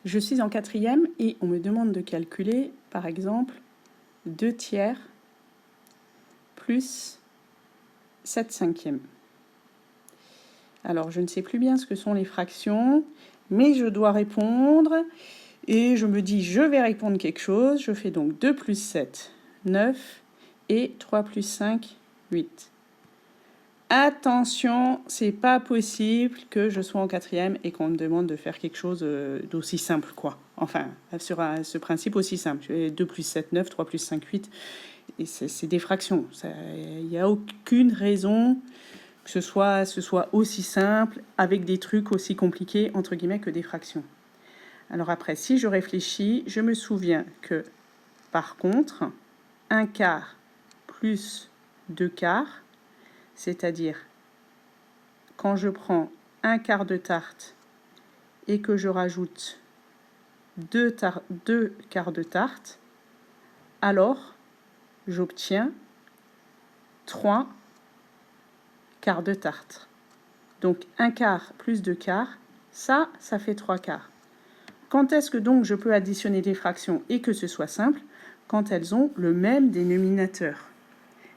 Je suis en quatrième et on me demande de calculer, par exemple, 2 tiers plus 7 cinquièmes. Alors, je ne sais plus bien ce que sont les fractions, mais je dois répondre. Et je me dis, je vais répondre quelque chose. Je fais donc 2 plus 7, 9, et 3 plus 5, 8. Attention, c'est pas possible que je sois en quatrième et qu'on me demande de faire quelque chose d'aussi simple, quoi. Enfin, sur ce principe aussi simple. 2 plus 7, 9, 3 plus 5, 8. Et c'est des fractions. Il n'y a aucune raison que ce soit aussi simple, avec des trucs aussi compliqués, entre guillemets, que des fractions. Alors après, si je réfléchis, je me souviens que, par contre, 1 quart plus 2 quarts, c'est-à-dire quand je prends 1 quart de tarte et que je rajoute 2 quarts de tarte, alors j'obtiens 3 quarts de tarte. Donc 1 quart plus 2 quarts, ça fait 3 quarts. Quand est-ce que donc je peux additionner des fractions et que ce soit simple? Quand elles ont le même dénominateur.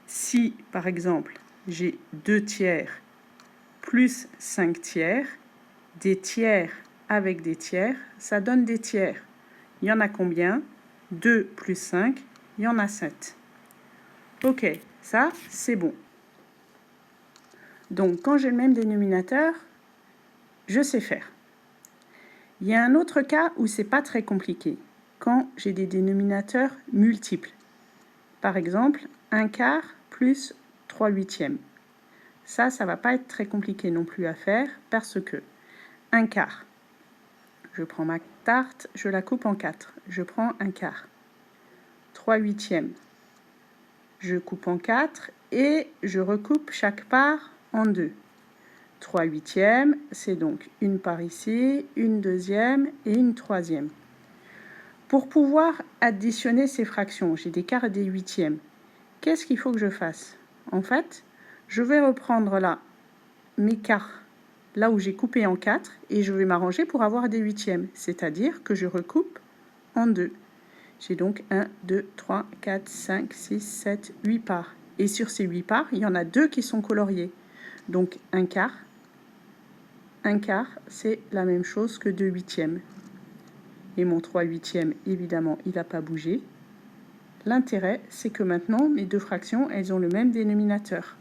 Si, par exemple, j'ai 2 tiers plus 5 tiers, des tiers avec des tiers, ça donne des tiers. Il y en a combien? 2 plus 5, il y en a 7. Ok, ça, c'est bon. Donc, quand j'ai le même dénominateur, je sais faire. Il y a un autre cas où c'est pas très compliqué, quand j'ai des dénominateurs multiples. Par exemple, 1 quart plus 3 huitièmes. Ça va pas être très compliqué non plus à faire parce que 1 quart, je prends ma tarte, je la coupe en 4, je prends 1 quart. 3 huitièmes, je coupe en 4 et je recoupe chaque part en 2. 3 huitièmes, c'est donc une part ici, une deuxième et une troisième. Pour pouvoir additionner ces fractions, j'ai des quarts et des huitièmes. Qu'est-ce qu'il faut que je fasse? En fait, je vais reprendre là mes quarts, là où j'ai coupé en 4, et je vais m'arranger pour avoir des huitièmes, c'est-à-dire que je recoupe en 2. J'ai donc 1, 2, 3, 4, 5, 6, 7, 8 parts. Et sur ces 8 parts, il y en a 2 qui sont coloriées. Donc 1 quart, c'est la même chose que 2 huitièmes. Et mon 3 huitièmes, évidemment, il n'a pas bougé. L'intérêt, c'est que maintenant, mes deux fractions, elles ont le même dénominateur.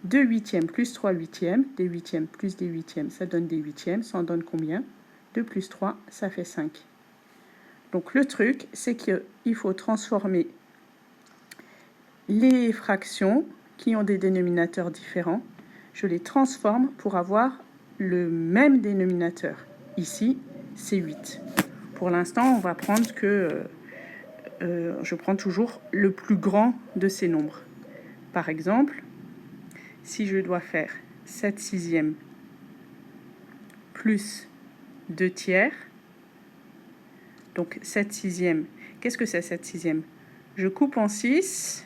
2 huitièmes plus 3 huitièmes, des huitièmes plus des huitièmes, ça donne des huitièmes, ça en donne combien? 2 plus 3, ça fait 5. Donc le truc, c'est qu'il faut transformer les fractions qui ont des dénominateurs différents, je les transforme pour avoir le même dénominateur. Ici, c'est 8. Pour l'instant, on va prendre que je prends toujours le plus grand de ces nombres. Par exemple, si je dois faire 7 sixièmes plus 2 tiers, donc 7 sixièmes, qu'est-ce que c'est 7 sixièmes? Je coupe en 6,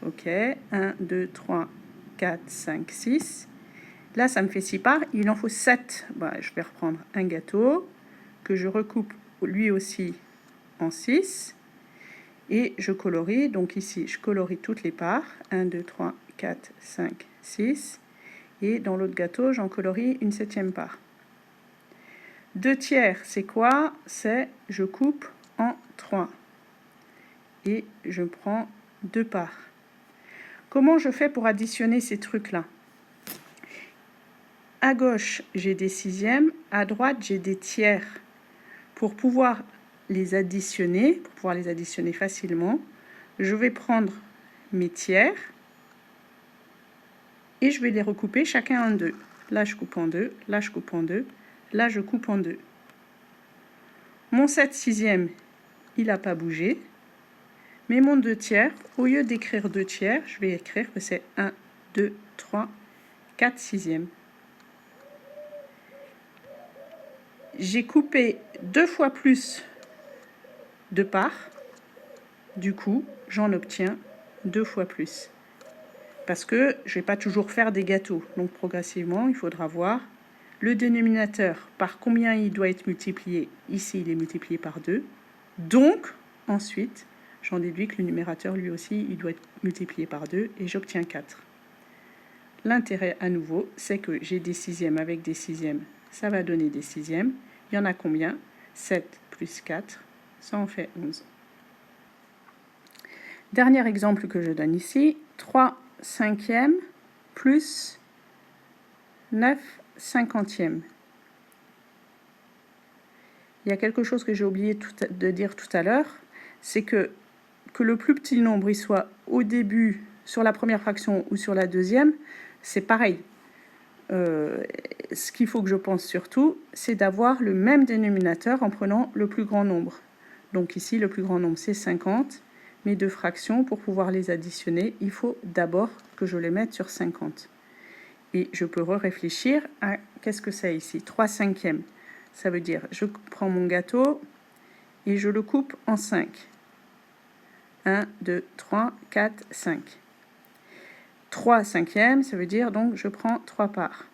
ok, 1, 2, 3, 4, 5, 6. Là, ça me fait 6 parts, il en faut 7. Je vais reprendre un gâteau que je recoupe lui aussi en 6. Et je colorie, donc ici, je colorie toutes les parts. 1, 2, 3, 4, 5, 6. Et dans l'autre gâteau, j'en colorie une 7e part. 2 tiers, c'est quoi? C'est, je coupe en 3. Et je prends 2 parts. Comment je fais pour additionner ces trucs-là? À gauche, j'ai des sixièmes. À droite, j'ai des tiers. Pour pouvoir les additionner facilement, je vais prendre mes tiers et je vais les recouper chacun en 2. Là, je coupe en 2, là, je coupe en 2, là, je coupe en 2. Mon 7 sixièmes, il n'a pas bougé. Mais mon 2 tiers, au lieu d'écrire 2 tiers, je vais écrire que c'est 1, 2, 3, 4 sixièmes. J'ai coupé 2 fois plus de parts. Du coup, j'en obtiens 2 fois plus. Parce que je ne vais pas toujours faire des gâteaux. Donc progressivement, il faudra voir Le dénominateur, par combien il doit être multiplié? Ici, il est multiplié par 2. Donc, ensuite, j'en déduis que le numérateur, lui aussi, il doit être multiplié par 2 et j'obtiens 4. L'intérêt, à nouveau, c'est que j'ai des sixièmes avec des sixièmes. Ça va donner des sixièmes. Il y en a combien? 7 plus 4, ça en fait 11. Dernier exemple que je donne ici, 3 cinquièmes plus 9 cinquantièmes. Il y a quelque chose que j'ai oublié de dire tout à l'heure, c'est que le plus petit nombre il soit au début sur la première fraction ou sur la deuxième, c'est pareil. Ce qu'il faut que je pense surtout, c'est d'avoir le même dénominateur en prenant le plus grand nombre. Donc ici, le plus grand nombre, c'est 50. Mes deux fractions, pour pouvoir les additionner, il faut d'abord que je les mette sur 50. Et je peux réfléchir à qu'est-ce que c'est ici? 3 cinquièmes. Ça veut dire, je prends mon gâteau et je le coupe en 5. 1, 2, 3, 4, 5. 3 cinquièmes, ça veut dire donc je prends 3 parts.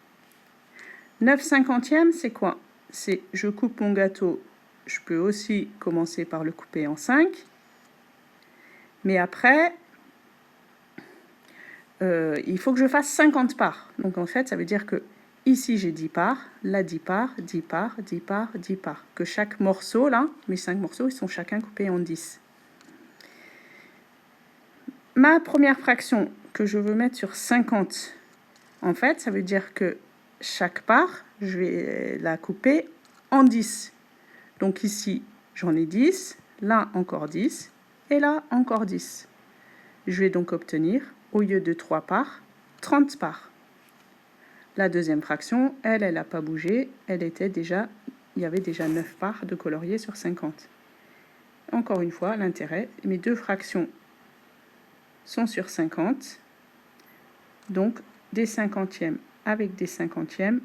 9 cinquantièmes, c'est quoi? C'est je coupe mon gâteau, je peux aussi commencer par le couper en 5. Mais après, il faut que je fasse 50 parts. Donc en fait, ça veut dire que ici j'ai 10 parts, là 10 parts, 10 parts, 10 parts, 10 parts. Que chaque morceau, là, mes 5 morceaux, ils sont chacun coupés en 10. Ma première fraction que je veux mettre sur 50, en fait, ça veut dire que chaque part, je vais la couper en 10. Donc ici, j'en ai 10, là encore 10, et là encore 10. Je vais donc obtenir, au lieu de 3 parts, 30 parts. La deuxième fraction, elle n'a pas bougé, il y avait déjà 9 parts de colorier sur 50. Encore une fois, l'intérêt, mes deux fractions sont sur 50, donc des cinquantièmes avec des cinquantièmes,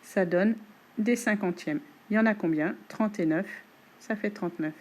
ça donne des cinquantièmes. Il y en a combien? 39, ça fait 39.